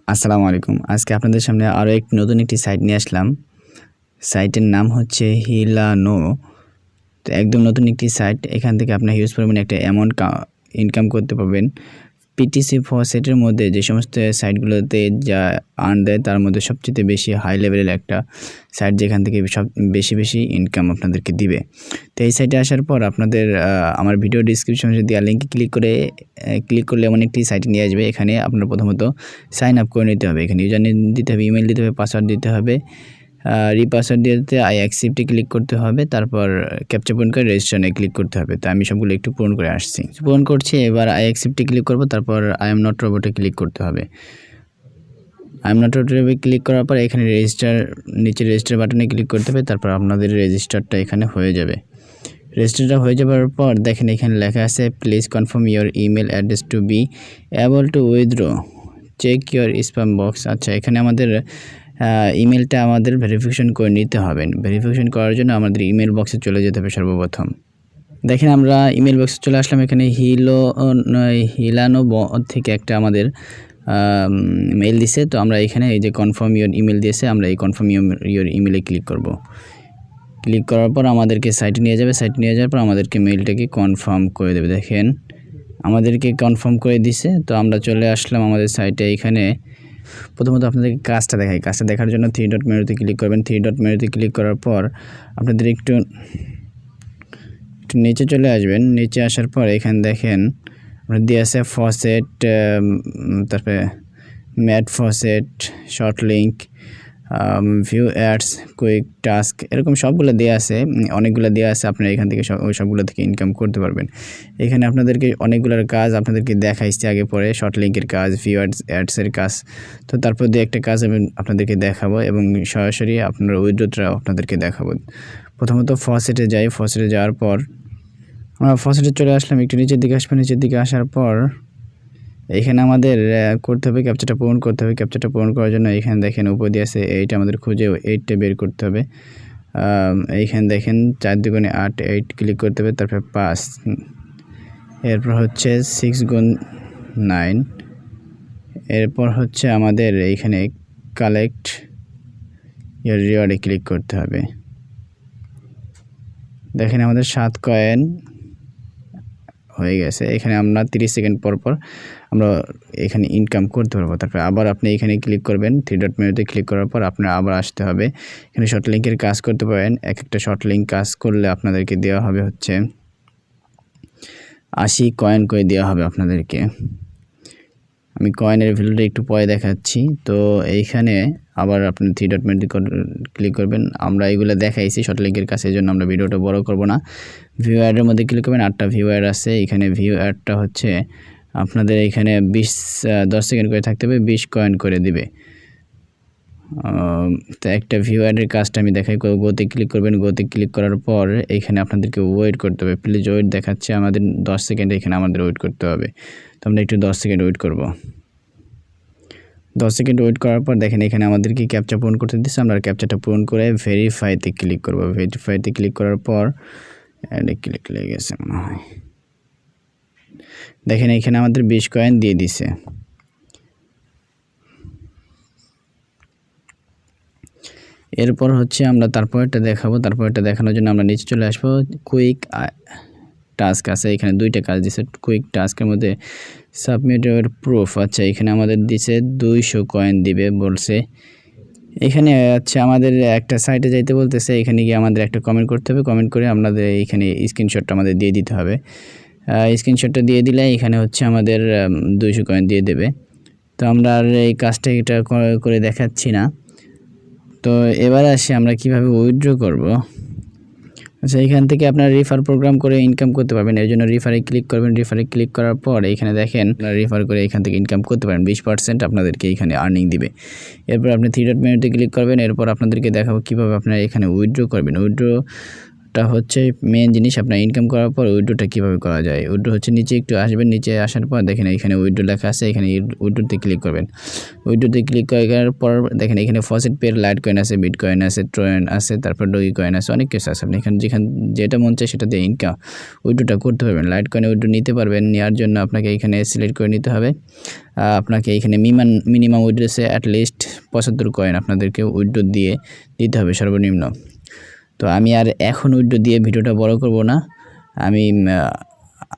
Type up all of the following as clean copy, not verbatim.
আসসালামু আলাইকুম। আজকে আপনাদের সামনে আরও নতুন একটি সাইট নিয়ে আসলাম। সাইটের নাম হচ্ছে HilAno। তো একদম নতুন একটি সাইট। এখান থেকে আপনার হিউজ পরিমাণে একটা অ্যামাউন্ট ইনকাম করতে পারবেন। পিটিসি ফসেটের মধ্যে যে সমস্ত সাইটগুলোতে যা আর্ন দেয় তার মধ্যে সবচেয়ে বেশি হাই লেভেলের একটা সাইট, যেখান থেকে সব বেশি ইনকাম আপনাদেরকে দিবে। তো এই সাইটে আসার পর আপনাদের আমার ভিডিও ডিসক্রিপশনে দেওয়া লিঙ্কে ক্লিক করলে এমন একটি সাইটে নিয়ে আসবে। এখানে আপনার প্রথমত সাইন আপ করে নিতে হবে। এখানে ইউজার নেম দিতে হবে, ইমেল দিতে হবে, পাসওয়ার্ড দিতে হবে। রিপাসওয়ার্ড দিতে আই অ্যাকসেপ্টে ক্লিক করতে হবে, তারপর ক্যাপচা পূরণ করে রেজিস্ট্রেশনে ক্লিক করতে হবে। তো আমি সবগুলো একটু পূরণ করে আসছি, পূরণ করছি। এবার আই অ্যাকসেপ্টে ক্লিক করব, তারপর আই এম নট রোবটে ক্লিক করতে হবে। আই এম নট রোবটে ক্লিক করার পর এখানে নিচে রেজিস্টার বাটনে ক্লিক করতে হবে, তারপর আপনাদের রেজিস্টারটা এখানে হয়ে যাবে। রেজিস্টারটা হয়ে যাওয়ার পর দেখেন এখানে লেখা আছে please confirm your email address to be able to withdraw, check your spam box. আচ্ছা, এখানে আমাদের ইমেলটা আমাদের ভেরিফিকেশন করে নিতে হবে। ভেরিফিকেশন করার জন্য আমাদের ইমেল বক্সে চলে যেতে হবে সর্বপ্রথম। দেখেন আমরা ইমেল বক্সে চলে আসলাম। এখানে HilAno থেকে একটা আমাদের মেইল দিছে। তো আমরা এখানে এই যে কনফার্ম ইওর ইমেল দিয়েছে, আমরা এই কনফার্ম ইওর ইমেলে ক্লিক করব। ক্লিক করার পর আমাদেরকে সাইটে নিয়ে যাবে। সাইটে নিয়ে যাওয়ার পর আমাদেরকে মেইলটাকে কনফার্ম করে দেবে। দেখেন আমাদেরকে কনফার্ম করে দিছে। তো আমরা চলে আসলাম আমাদের সাইটে। এখানে প্রথমত আপনাদেরকে কাজটা দেখাই। কাজটা দেখার জন্য থ্রি ডট মেনুতে ক্লিক করবেন। থ্রি ডট মেনুতে ক্লিক করার পর আপনাদের একটু নিচে চলে আসবেন। নিচে আসার পর এখানে দেখেন আপনার দিয়ে আছে ফসেট, তারপরে mat faucet, short link, view ads, quick task, এরকম সবগুলো দেওয়া আছে, অনেকগুলো দেওয়া আছে। আপনারা এখান থেকে সবগুলো থেকে ইনকাম করতে পারবেন। এখানে আপনাদেরকে অনেকগুলোর কাজ আপনাদেরকে দেখাইছি আগে পরে, শর্ট লিঙ্কের কাজ, ভিউ অ্যাডসের কাজ। তো তারপর দিয়ে একটা কাজ আমি আপনাদেরকে দেখাবো এবং সরাসরি আপনার উইথড্রটাও আপনাদেরকে দেখাবো। প্রথমত ফসেটে যাই। ফসেটে যাওয়ার পর আমরা ফসেটে চলে আসলাম। একটু নিচের দিকে আসবো। নিচের দিকে আসার পর এখানে আমাদের করতে হবে, ক্যাপচাটা পূরণ করতে হবে। ক্যাপচাটা পূরণ করার জন্য এখানে দেখেন উপর দিয়ে আছে 8, আমাদের খুঁজে 8টা বের করতে হবে। এইখানে দেখেন 4 দুগুণে 8, 8 ক্লিক করতে হবে, তারপর 5, এরপর হচ্ছে 6 গুণ 9, এরপর হচ্ছে আমাদের এইখানে কালেক্ট ইয়ার রিওয়ার্ডে ক্লিক করতে হবে। দেখেন আমাদের 7 কয়েন হয়ে গেছে। এখানে আমরা 30 সেকেন্ড পর আমরা এখানে ইনকাম করতে পারবো। তারপর আবার আপনি এখানে ক্লিক করবেন। থ্রি ডট মেনুতে ক্লিক করার পর আপনার আবার আসতে হবে। এখানে শর্ট লিঙ্কের কাজ করতে পারেন। একটা শর্ট লিঙ্ক কাজ করলে আপনাদেরকে দেওয়া হবে হচ্ছে 80 কয়েন করে দেওয়া হবে আপনাদেরকে। আমি কয়েনের ভ্যালুটা একটু পরে দেখাচ্ছি। তো এইখানে আবার আপনি থ্রি ডট মেনুতে ক্লিক করবেন। আমরা এইগুলো দেখাইছি শর্ট লিঙ্কের কাছে, এই জন্য আমরা ভিডিওটা বড় করব না। ভিউ অ্যাডের মধ্যে ক্লিক করবেন। 8টা ভিউ অ্যাড আছে। এখানে ভিউ অ্যাডটা হচ্ছে আপনাদের এখানে 10 সেকেন্ড করে থাকতে হবে, 20 কয়েন করে দিবে। তো একটা ভিউ অ্যাডের কাজটা আমি দেখাই। গোতে ক্লিক করবেন। গোতে ক্লিক করার পর এখানে আপনাদেরকে ওয়েট করতে হবে। প্লিজ ওয়েট দেখাচ্ছে আমাদের 10 সেকেন্ড, এখানে আমাদের ওয়েট করতে হবে। তো আমরা একটু 10 সেকেন্ড ওয়েট করব। 10 সেকেন্ড ওয়েট করার পর দেখেন এখানে আমাদেরকে ক্যাপচা পূরণ করতে দিচ্ছে। আমরা ক্যাপচাটা পূরণ করে ভেরিফাইতে ক্লিক করব। ভেরিফাইতে ক্লিক করার পর ক্লিক লেগে গেছে মনে হয়। দেখেন এখানে আমাদের 20 কয়েন দিয়ে দিছে। এরপর হচ্ছে আমরা তারপরটা দেখাবো। তারপরটা দেখানোর জন্য আমরা নিচে চলে আসবো। কুইক টাস্ক আছে, এখানে 2টা কাজ দিছে। কুইক টাস্কের মধ্যে সাবমিট ইওর প্রুফ। আচ্ছা, এখানে আমাদের দিছে 200 কয়েন দিবে বলছে। এখানে আচ্ছা আমাদের একটা সাইটে যাইতে বলতেছে। এখানে গিয়ে আমাদের একটা কমেন্ট করতে হবে। কমেন্ট করে আমাদের এইখানে স্ক্রিনশটটা আমাদের দিয়ে দিতে হবে। স্ক্রিনশটটা দিয়ে দিলে এখানে হচ্ছে আমাদের 200 কয়েন দিয়ে দেবে। তো আমরা আর এই কাজটা এটা করে দেখাচ্ছি না। তো এবার আসি আমরা কিভাবে উইথড্র করব। আচ্ছা, এখান থেকে আপনারা রেফার প্রোগ্রাম করে ইনকাম করতে পারবেন। এর জন্য রেফারে ক্লিক করবেন। রেফারে ক্লিক করার পর এখানে দেখেন আপনারা রেফার করে এখান থেকে ইনকাম করতে পারেন। 20% আপনাদেরকে এখানে আর্নিং দিবে। এরপর আপনি থ্রি ডট মেনুতে ক্লিক করবেন। এরপর আপনাদেরকে দেখাবো কীভাবে আপনারা এখানে উইথড্র করবেন। উইথড্র উইথড্রটা হচ্ছে মেন জিনিস। আপনার ইনকাম করার পর উইথড্রটা কীভাবে করা যায়। উইথড্র হচ্ছে নিচে একটু আসবেন, নিচে আসার পর দেখেন এখানে উইথড্র লেখা আছে, এখানে উইথড্রতে ক্লিক করবেন। উইথড্রতে ক্লিক করার পর দেখেন এখানে ফসেট পের লাইট কয়েন আছে, বিট কয়েন আছে, ট্রয়েন আছে, তারপর ডগি কয়েন আছে, অনেক কিছু আছে। আপনি এখানে যেটা মন চায় সেটা দিয়ে ইনকাম উইথড্রটা করতে পারবেন। লাইট কয়েনে উইথড্র নিতে পারবেন। নেওয়ার জন্য আপনাকে এখানে সিলেক্ট করে নিতে হবে। আপনাকে এখানে মিনিমাম উইথড্র আছে অ্যাটলিস্ট 75 কয়েন আপনাদেরকে উইথড্র দিয়ে দিতে হবে সর্বনিম্ন। তো আমি আর এখন উইথড্র দিয়ে ভিডিওটা বড় করব না। আমি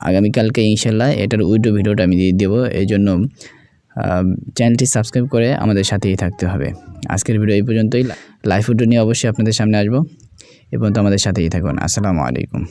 আগামীকালকে ইনশাল্লাহ এটার উইথড্র ভিডিওটা আমি দিয়ে দেবো। এই জন্য চ্যানেলটি সাবস্ক্রাইব করে আমাদের সাথেই থাকতে হবে। আজকের ভিডিও এই পর্যন্তই। লাইভ উইথড্র নিয়ে অবশ্যই আপনাদের সামনে আসবো। এ পর্যন্ত আমাদের সাথেই থাকুন। আসসালামু আলাইকুম।